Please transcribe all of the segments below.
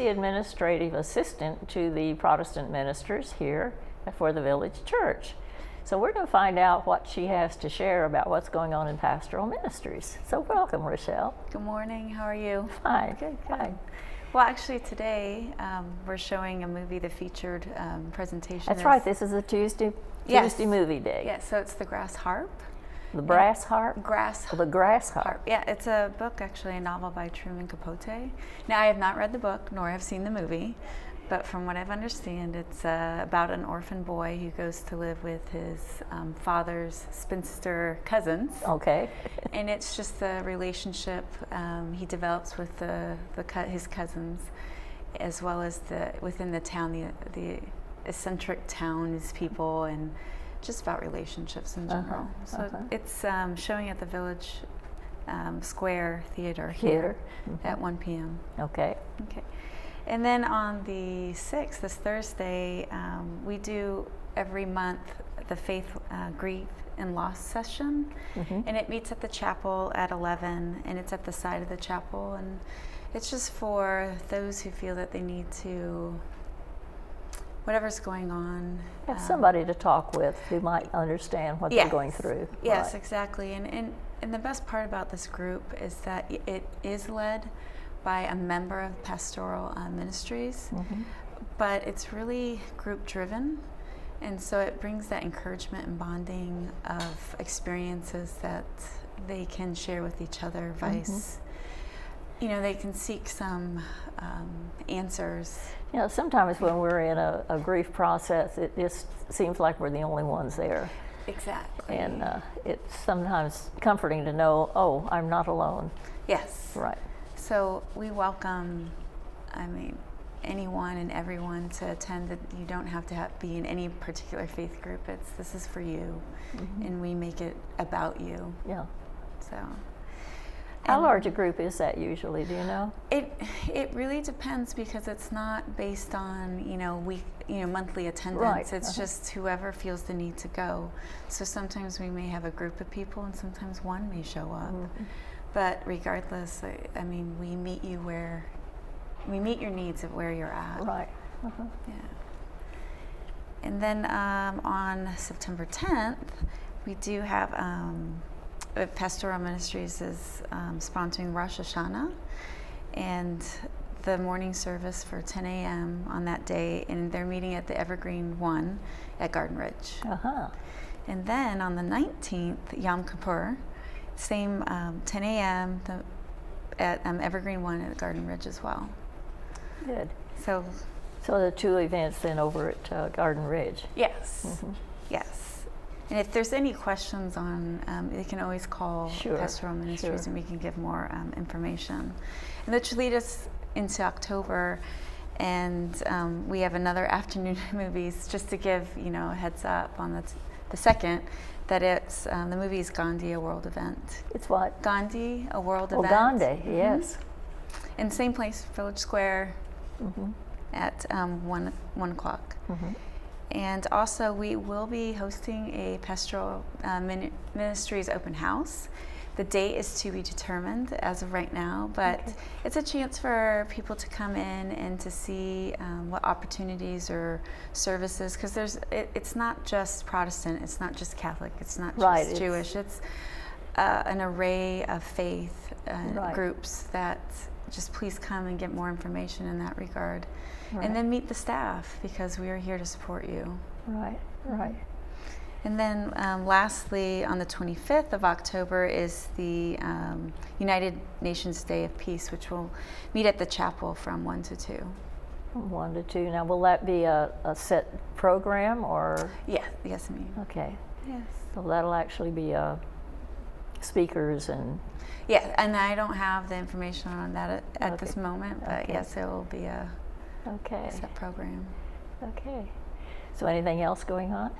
the administrative assistant to the Protestant ministers here for the Village Church. So we're going to find out what she has to share about what's going on in Pastoral Ministries. So welcome, Rachele. Good morning. How are you? Fine. Good. Fine. Well, actually today we're showing a movie, the featured presentation. That's right. This is a Tuesday movie day. Yes, so it's The Grass Harp. The Brass Harp? The Grass Harp. Yeah, it's a book, actually a novel by Truman Capote. Now, I have not read the book, nor have seen the movie, but from what I've understand, it's about an orphan boy who goes to live with his father's spinster cousins. Okay. And it's just the relationship he develops with his cousins, as well as within the town, the eccentric townspeople, and just about relationships in general. It's showing at the Village Square Theater here at 1 p.m. Okay. And then on the 6th, this Thursday, we do every month the Faith, Grief, and Loss session. And it meets at the chapel at 11, and it's at the side of the chapel. And it's just for those who feel that they need to, whatever's going on. Have somebody to talk with who might understand what they're going through. Yes, exactly. And the best part about this group is that it is led by a member of Pastoral Ministries, but it's really group driven. And so it brings that encouragement and bonding of experiences that they can share with each other, they can seek some answers. Sometimes when we're in a grief process, it just seems like we're the only ones there. Exactly. And it's sometimes comforting to know, oh, I'm not alone. Yes. Right. So we welcome, anyone and everyone to attend. That you don't have to be in any particular faith group. This is for you, and we make it about you. Yeah. So. How large a group is that usually? Do you know? It really depends, because it's not based on monthly attendance. Right. It's just whoever feels the need to go. So sometimes we may have a group of people, and sometimes one may show up. But regardless, we meet you we meet your needs of where you're at. Right. Yeah. And then on September 10th, we do have Pastoral Ministries is sponsoring Rosh Hashanah, and the morning service for 10 a.m. on that day, and they're meeting at the Evergreen 1 at Garden Ridge. And then on the 19th, Yom Kippur, same 10 a.m. at Evergreen 1 at Garden Ridge as well. Good. So the two events then over at Garden Ridge. Yes. Yes. And if there's any questions on, they can always call Pastoral Ministries, and we can give more information. And that should lead us into October, and we have another afternoon movies, just to give a heads up on the 2nd, that it's the movie is Gandhi, a world event. It's what? Gandhi, a world event. Gandhi, yes. In the same place, Village Square, at 1 o'clock. And also, we will be hosting a Pastoral Ministries open house. The date is to be determined as of right now, but it's a chance for people to come in and to see what opportunities or services, because it's not just Protestant, it's not just Catholic, it's not just Jewish, it's an array of faith groups that just please come and get more information in that regard. And then meet the staff, because we are here to support you. Right. And then lastly, on the 25th of October is the United Nations Day of Peace, which will meet at the chapel from 1 to 2. From 1 to 2. Now, will that be a set program, or? Yes, ma'am. Okay. Yes. So that'll actually be speakers and... Yeah, and I don't have the information on that at this moment, but yes, it will be a set program. Okay. So anything else going on?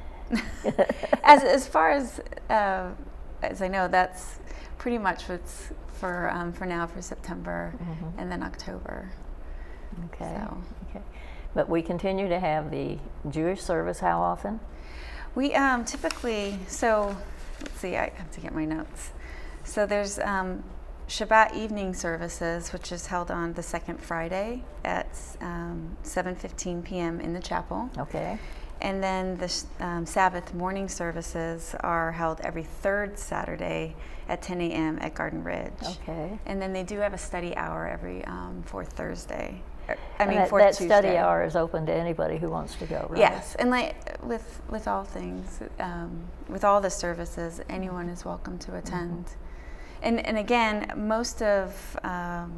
As far as I know, that's pretty much what's for now for September and then October. Okay. But we continue to have the Jewish service. How often? We typically, let's see, I have to get my notes. So there's Shabbat evening services, which is held on the second Friday at 7:15 p.m. in the chapel. Okay. And then the Sabbath morning services are held every third Saturday at 10 a.m. at Garden Ridge. Okay. And then they do have a study hour every fourth Thursday. Fourth Tuesday. Study hour is open to anybody who wants to go, right? Yes, and like with all things, with all the services, anyone is welcome to attend. And again, most of the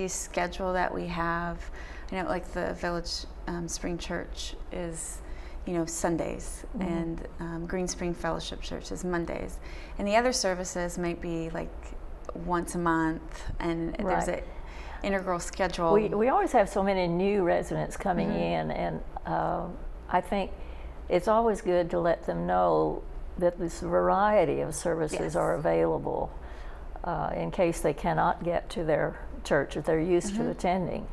schedule that we have, like the Village Spring Church is, Sundays, and Green Spring Fellowship Church is Mondays, and the other services might be like once a month, and there's a integral schedule. We always have so many new residents coming in, and I think it's always good to let them know that this variety of services are available in case they cannot get to their church that they're used to attending.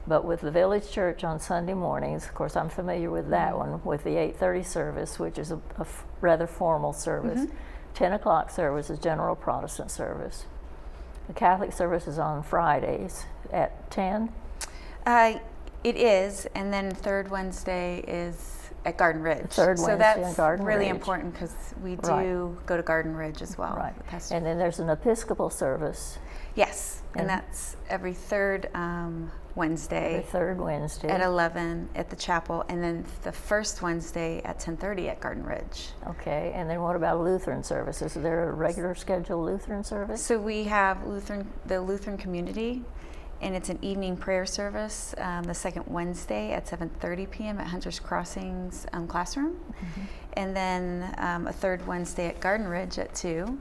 But with the Village Church on Sunday mornings, of course I'm familiar with that one, with the 8:30 service, which is a rather formal service. 10 o'clock service is General Protestant service. The Catholic service is on Fridays at 10? It is, and then third Wednesday is at Garden Ridge. Third Wednesday that's Garden really Ridge. Important because we do go to Garden Ridge as well. Right. And then there's an Episcopal service. Yes, and that's every third Wednesday. Every third Wednesday. At 11 at the chapel, and then the first Wednesday at 10:30 at Garden Ridge. Okay, and then what about Lutheran services? Is there a regular scheduled Lutheran service? So we have the Lutheran community, and it's an evening prayer service the second Wednesday at 7:30 p.m. at Hunter's Crossings classroom, and then a third Wednesday at Garden Ridge at 2,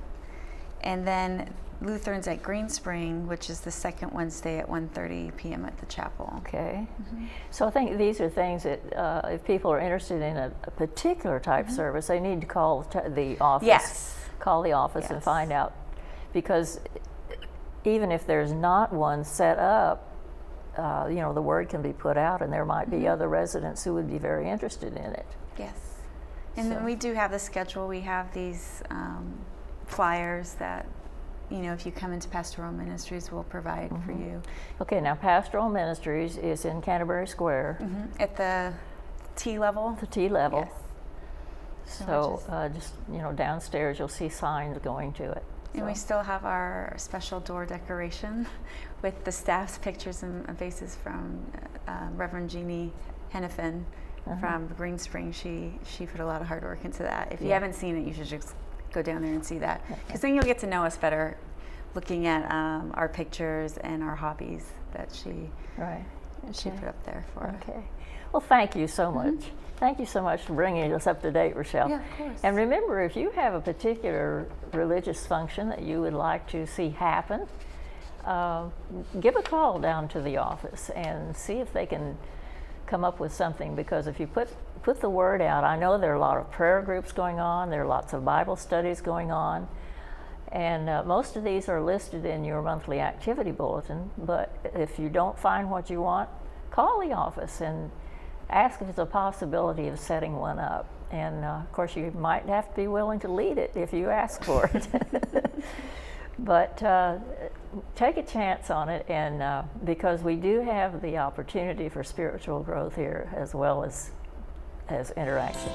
and then Lutherans at Green Spring, which is the second Wednesday at 1:30 p.m. at the chapel. Okay. So I think these are things that if people are interested in a particular type service, they need to call the office. Yes. Call the office and find out, because even if there's not one set up, the word can be put out, and there might be other residents who would be very interested in it. Yes. And then we do have the schedule. We have these flyers that, if you come into Pastoral Ministries, we'll provide for you. Okay, now Pastoral Ministries is in Canterbury Square. At the T level. The T level. Yes. So just, downstairs you'll see signs going to it. And we still have our special door decoration with the staff's pictures and faces from Reverend Jeannie Hennepin from Green Spring. She put a lot of hard work into that. If you haven't seen it, you should just go down there and see that, because then you'll get to know us better looking at our pictures and our hobbies that she put up there for us. Okay. Well, thank you so much. Thank you so much for bringing us up to date, Rachele. Yeah, of course. And remember, if you have a particular religious function that you would like to see happen, give a call down to the office and see if they can come up with something, because if you put the word out, I know there are a lot of prayer groups going on, there are lots of Bible studies going on, and most of these are listed in your monthly activity bulletin, but if you don't find what you want, call the office and ask if there's a possibility of setting one up. And of course you might have to be willing to lead it if you ask for it. But take a chance on it, and because we do have the opportunity for spiritual growth here as well as interaction.